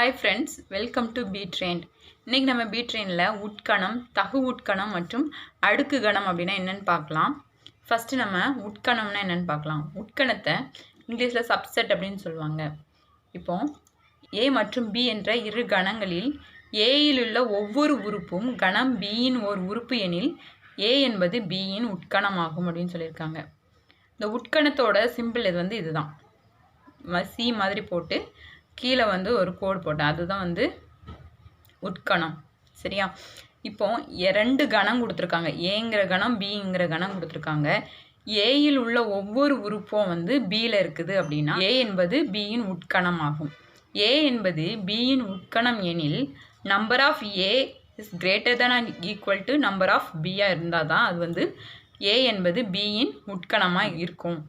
Hi friends, welcome to B trend. இன்றைக்கி நம்ம B ட்ரெயினில் உட்கணம், தகு உட்கணம் மற்றும் அடுக்கு கணம் அப்படின்னா என்னென்னு பார்க்கலாம். ஃபஸ்ட்டு நம்ம உட்கணம்னா என்னென்னு பார்க்கலாம். உட்கணத்தை இங்கிலீஷில் சப்செட் அப்படின்னு சொல்லுவாங்க. இப்போ ஏ மற்றும் பி என்ற இரு கணங்களில் ஏயில் உள்ள ஒவ்வொரு உறுப்பும் கணம் பியின் ஒரு உறுப்பு எனில் ஏ என்பது பியின் உட்கணமாகும் அப்படின்னு சொல்லியிருக்காங்க. இந்த உட்கணத்தோட சிம்பிள் இதுதான். சி மாதிரி போட்டு கீழே ஒரு கோடு போட்டேன், அதுதான் உட்கணம். சரியா? இப்போ ரெண்டு கணம் கொடுத்துருக்காங்க, ஏங்கிற கணம் பிங்கிற கணம் கொடுத்துருக்காங்க. ஏயில் உள்ள ஒவ்வொரு உறுப்பும் பியில் இருக்குது அப்படின்னா ஏ என்பது பியின் உட்கணம் ஆகும். ஏ என்பது பியின் உட்கணம் எனில் number of A is greater than and equal to number of பியாக இருந்தால் தான் அது ஏ என்பது பியின் உட்கணமாக இருக்கும்.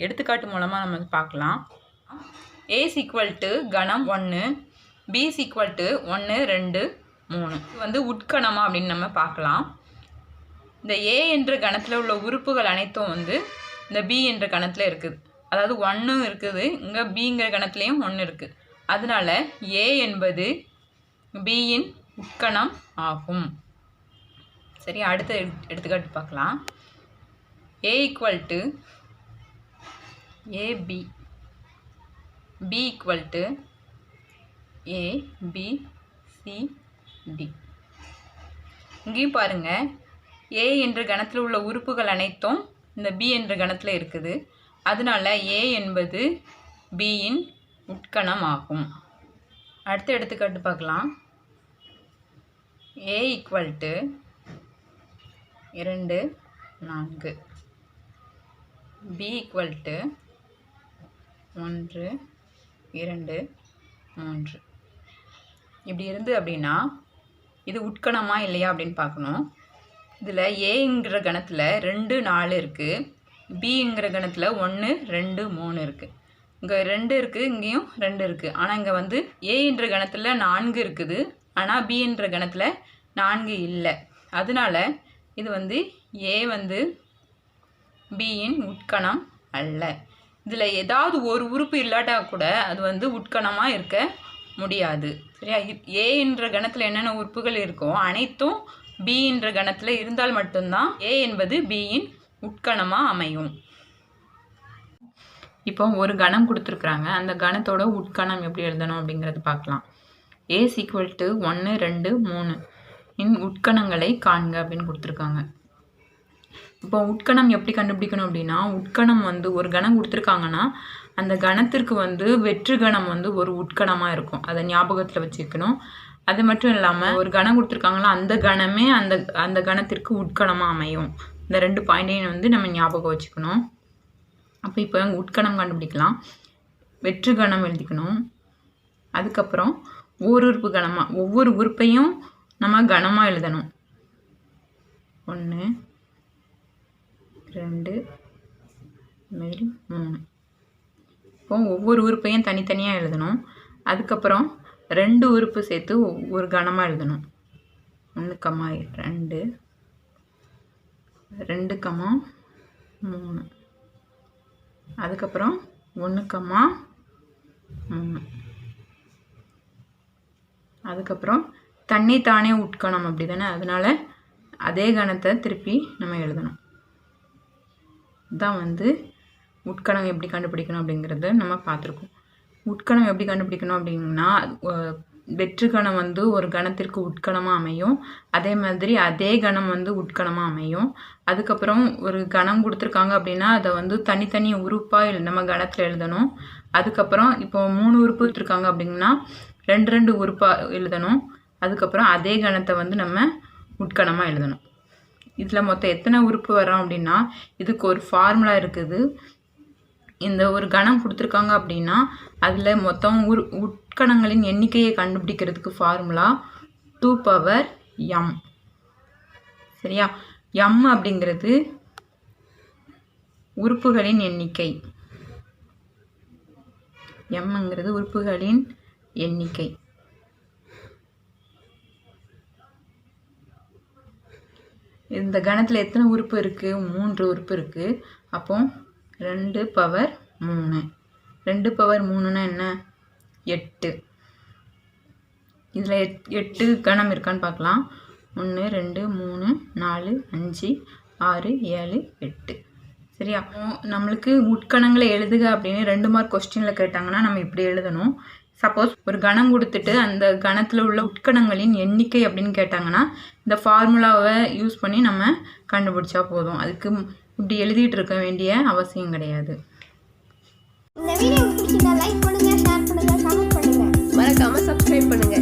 எடுத்துக்காட்டு மூலமாக நம்ம பார்க்கலாம். A is equal to கணம் 1, B is equal to 1, 2, 3. உட்கணமா அப்படின்னு நம்ம பார்க்கலாம். இந்த A என்ற கணத்தில் உள்ள உறுப்புகள் அனைத்தும் இந்த B என்ற கணத்தில் இருக்குது. அதாவது 1 இருக்குது, இங்கே Bங்கிற கணத்துலேயும் 1 இருக்குது. அதனால A என்பது Bயின் உட்கணம் ஆகும். சரி, அடுத்த எடுத்துக்காட்டு பார்க்கலாம். A equal to AB, B equal to A, B, C, D. இங்கேயும் பாருங்க, A என்ற கணத்தில் உள்ள உறுப்புகள் அனைத்தும் இந்த B என்ற கணத்தில் இருக்குது. அதனால A என்பது Bயின் உட்கணம் ஆகும். அடுத்த எடுத்துக்காட்டு பார்க்கலாம். A equal to 2, 4, B equal to 1, 2, 3. இப்படி இருந்து அப்படின்னா இது உட்கணமா இல்லையா அப்படின்னு பார்க்கணும். இதில் ஏங்கிற கணத்தில் 2, 4 இருக்குது, பிங்கிற கணத்தில் 1, 2, 3 இருக்குது. இங்கே 2 இருக்குது, இங்கேயும் 2 இருக்குது. ஆனால் இங்கே ஏன்ற கணத்தில் 4 இருக்குது, ஆனால் பின்ற கணத்தில் 4 இல்லை. அதனால இது ஏ பியின் உட்கணம் அல்ல. இதில் ஏதாவது ஒரு உறுப்பு இல்லாட்டா கூட அது உட்கணமாக இருக்க முடியாது. சரியா? ஏ என்ற கணத்தில் என்னென்ன உறுப்புகள் இருக்கோ அனைத்தும் பி என்ற கணத்தில் இருந்தால் மட்டும்தான் ஏ என்பது பியின் உட்கணமாக அமையும். இப்போ ஒரு கணம் கொடுத்துருக்குறாங்க, அந்த கணத்தோட உட்கணம் எப்படி எழுதணும் அப்படிங்கிறது பார்க்கலாம். ஏ ஈக்குவல் டு 1, 2, 3 இன் உட்கணங்களை காண்க அப்படின்னு கொடுத்துருக்காங்க. இப்போ உட்கணம் எப்படி கண்டுபிடிக்கணும் அப்படின்னா, உட்கணம் ஒரு கணம் கொடுத்துருக்காங்கன்னா அந்த கணத்திற்கு வெற்று கணம் ஒரு உட்கணமாக இருக்கும். அதை ஞாபகத்தில் வச்சுக்கணும். அது மட்டும் இல்லாமல் ஒரு கணம் கொடுத்துருக்காங்களா அந்த கணமே அந்த கணத்திற்கு உட்கணமாக அமையும். இந்த 2 பாயிண்ட்டையும் நம்ம ஞாபகம் வச்சுக்கணும். அப்போ இப்போ உட்கணம் கண்டுபிடிக்கலாம். வெற்று கணம் எழுதிக்கணும். அதுக்கப்புறம் ஓருறுப்பு கணமாக ஒவ்வொரு உறுப்பையும் நம்ம கணமாக எழுதணும். 1, 2, 3. இப்போ ஒவ்வொரு உறுப்பையும் தனித்தனியாக எழுதணும். அதுக்கப்புறம் 2 உறுப்பு சேர்த்து ஒரு கணமாக எழுதணும். 1, 2, 2, 3. அதுக்கப்புறம் 1, 3. அதுக்கப்புறம் தன்னைத்தானே உட்கணம் அப்படி தானே, அதனால அதே கணத்தை திருப்பி நம்ம எழுதணும். தான் உட்கணம் எப்படி கண்டுபிடிக்கணும் அப்படிங்கிறத நம்ம பார்த்துருக்கோம். உட்கணம் எப்படி கண்டுபிடிக்கணும் அப்படின்னா, வெற்று கணம் ஒரு கணத்திற்கு உட்கணமாக அமையும். அதே மாதிரி அதே கணம் உட்கணமாக அமையும். அதுக்கப்புறம் ஒரு கணம் கொடுத்துருக்காங்க அப்படின்னா அதை தனித்தனி உறுப்பாக நம்ம கணத்தில் எழுதணும். அதுக்கப்புறம் இப்போ 3 உறுப்பு கொடுத்துருக்காங்க அப்படின்னா 2 உறுப்பாக எழுதணும். அதுக்கப்புறம் அதே கணத்தை நம்ம உட்கணமாக எழுதணும். இதில் மொத்தம் எத்தனை உறுப்பு வரோம் அப்படின்னா இதுக்கு ஒரு ஃபார்முலா இருக்குது. இந்த ஒரு கணம் கொடுத்துருக்காங்க அப்படின்னா அதில் மொத்தம் உட்கணங்களின் எண்ணிக்கையை கண்டுபிடிக்கிறதுக்கு ஃபார்முலா 2m. சரியா? m அப்படிங்கிறது உறுப்புகளின் எண்ணிக்கை. mங்கிறது உறுப்புகளின் எண்ணிக்கை. இந்த கணத்தில் எத்தனை உறுப்பு இருக்குது? 3 உறுப்பு இருக்குது. அப்போ 2 பவர் 3. 2 பவர் 3னா என்ன? 8. இதில் 8 கணம் இருக்கான்னு பார்க்கலாம். 1 2 3 4 5 6 7 8. சரியா? நம்மளுக்கு உட்கணங்களை எழுதுக அப்படின்னு 2 மார்க் கொஸ்டினில் கேட்டாங்கன்னா நம்ம இப்படி எழுதணும். சப்போஸ் ஒரு கணம் கொடுத்துட்டு அந்த கணத்தில் உள்ள உட்கணங்களின் எண்ணிக்கை அப்படின்னு கேட்டாங்கன்னா இந்த ஃபார்முலாவை யூஸ் பண்ணி நம்ம கண்டுபிடிச்சா போதும். அதுக்கு இப்படி எழுதிட்டு இருக்க வேண்டிய அவசியம் கிடையாது. இந்த வீடியோ பிடிச்சிருந்தா லைக் பண்ணுங்க, ஷேர் பண்ணுங்க, கமெண்ட் பண்ணுங்க, மறக்காம சப்ஸ்கிரைப் பண்ணுங்க.